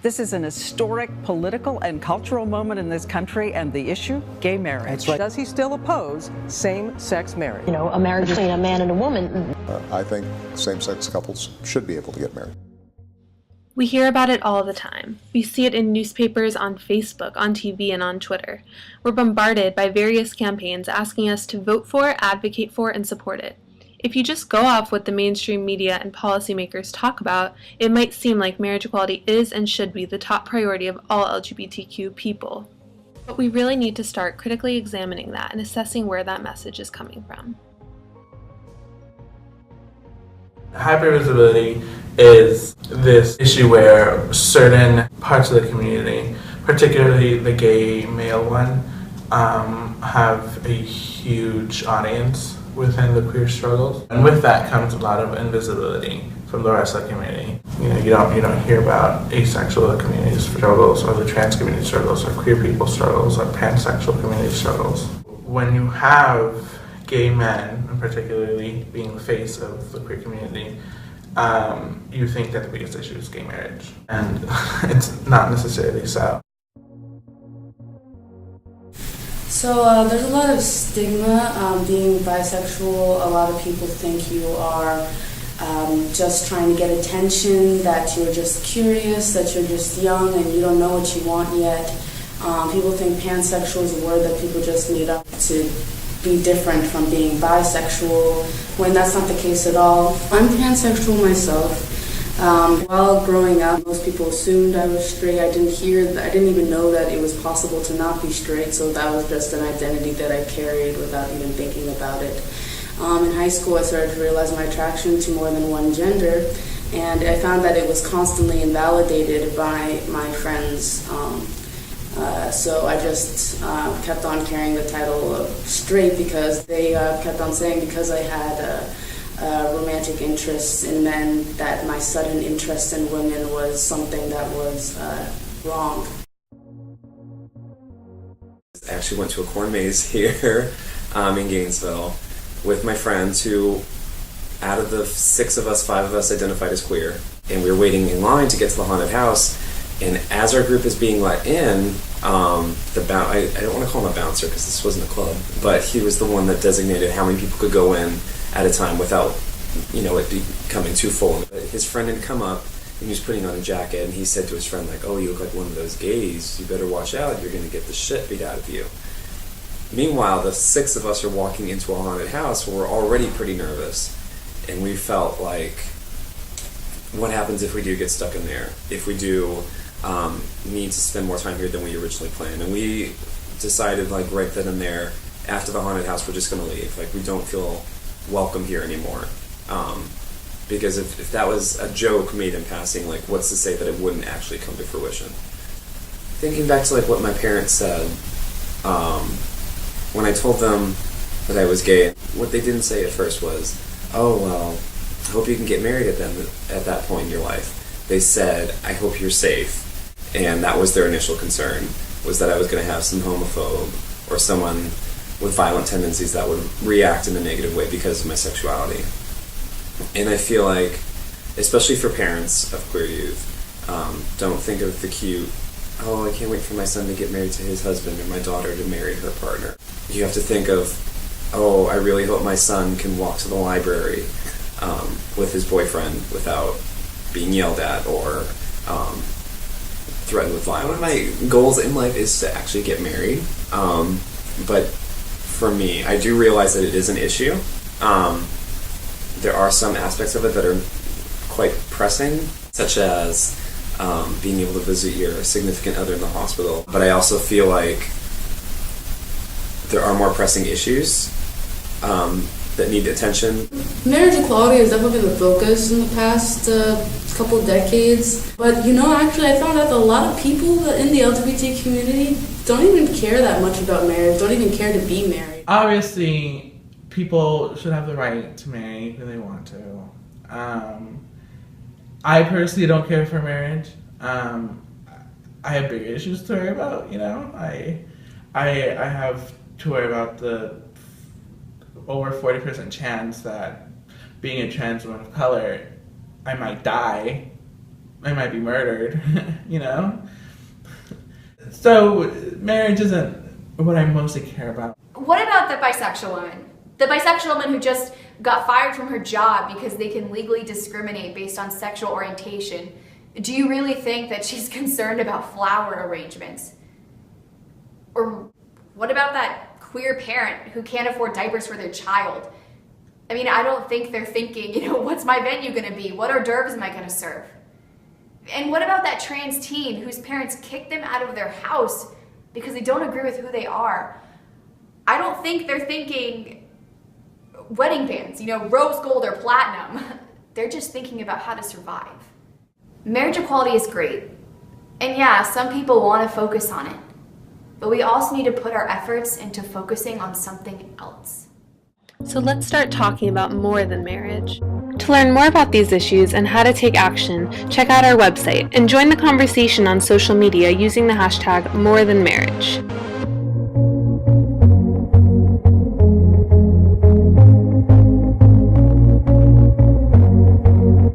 This is an historic political and cultural moment in this country, and the issue, gay marriage. That's right. Does he still oppose same-sex marriage? You know, a marriage between a man and a woman. I think same-sex couples should be able to get married. We hear about it all the time. We see it in newspapers, on Facebook, on TV, and on Twitter. We're bombarded by various campaigns asking us to vote for, advocate for, and support it. If you just go off what the mainstream media and policymakers talk about, it might seem like marriage equality is and should be the top priority of all LGBTQ people. But we really need to start critically examining that and assessing where that message is coming from. Hypervisibility is this issue where certain parts of the community, particularly the gay male one, have a huge audience within the queer struggles, and with that comes a lot of invisibility from the rest of the community. You don't hear about asexual community struggles, or the trans community struggles, or queer people struggles, or pansexual community struggles. When you have gay men, and particularly being the face of the queer community, you think that the biggest issue is gay marriage, and it's not necessarily so. So there's a lot of stigma being bisexual. A lot of people think you are just trying to get attention, that you're just curious, that you're just young and you don't know what you want yet. People think pansexual is a word that people just made up to be different from being bisexual, when that's not the case at all. I'm pansexual myself. While growing up, most people assumed I was straight. I didn't even know that it was possible to not be straight, so that was just an identity that I carried without even thinking about it. In high school, I started to realize my attraction to more than one gender, and I found that it was constantly invalidated by my friends. So I just kept on carrying the title of straight because they kept on saying because I had romantic interests in men, that my sudden interest in women was something that was wrong. I actually went to a corn maze here in Gainesville with my friends who, out of the 6 of us, 5 of us identified as queer. And we were waiting in line to get to the haunted house. And as our group is being let in, I don't want to call him a bouncer because this wasn't a club, but he was the one that designated how many people could go in at a time without, it becoming too full. His friend had come up and he was putting on a jacket, and he said to his friend, like, "Oh, you look like one of those gays. You better watch out. You're going to get the shit beat out of you." Meanwhile, the 6 of us are walking into a haunted house where we're already pretty nervous, and we felt like, what happens if we do get stuck in there? If we do need to spend more time here than we originally planned? And we decided, like, right then and there, after the haunted house, we're just going to leave. Like, we don't feel welcome here anymore. Because if that was a joke made in passing, like, what's to say that it wouldn't actually come to fruition? Thinking back to, like, what my parents said, when I told them that I was gay, what they didn't say at first was, "Oh, well, I hope you can get married at that point in your life." They said, "I hope you're safe." And that was their initial concern, was that I was going to have some homophobe or someone with violent tendencies that would react in a negative way because of my sexuality. And I feel like, especially for parents of queer youth, don't think of the cute, "Oh, I can't wait for my son to get married to his husband or my daughter to marry her partner." You have to think of, "Oh, I really hope my son can walk to the library with his boyfriend without being yelled at or threatened with violence." One of my goals in life is to actually get married. But for me, I do realize that it is an issue. There are some aspects of it that are quite pressing, such as being able to visit your significant other in the hospital. But I also feel like there are more pressing issues that need attention. Marriage equality has definitely been the focus in the past couple decades. But actually I found out that a lot of people in the LGBT community don't even care that much about marriage, don't even care to be married. Obviously, people should have the right to marry who they want to. I personally don't care for marriage. I have bigger issues to worry about, I have to worry about the over 40% chance that being a trans woman of color, I might die I might be murdered, you know? So marriage isn't what I mostly care about. What about the bisexual woman? The bisexual woman who just got fired from her job because they can legally discriminate based on sexual orientation. Do you really think that she's concerned about flower arrangements? Or what about that queer parent who can't afford diapers for their child? I mean, I don't think they're thinking, you know, what's my venue gonna be? What hors d'oeuvres am I gonna serve? And what about that trans teen whose parents kicked them out of their house because they don't agree with who they are? I don't think they're thinking wedding bands, you know, rose gold or platinum. They're just thinking about how to survive. Marriage equality is great. And yeah, some people want to focus on it. But we also need to put our efforts into focusing on something else. So let's start talking about more than marriage. To learn more about these issues and how to take action, check out our website and join the conversation on social media using the hashtag #MoreThanMarriage.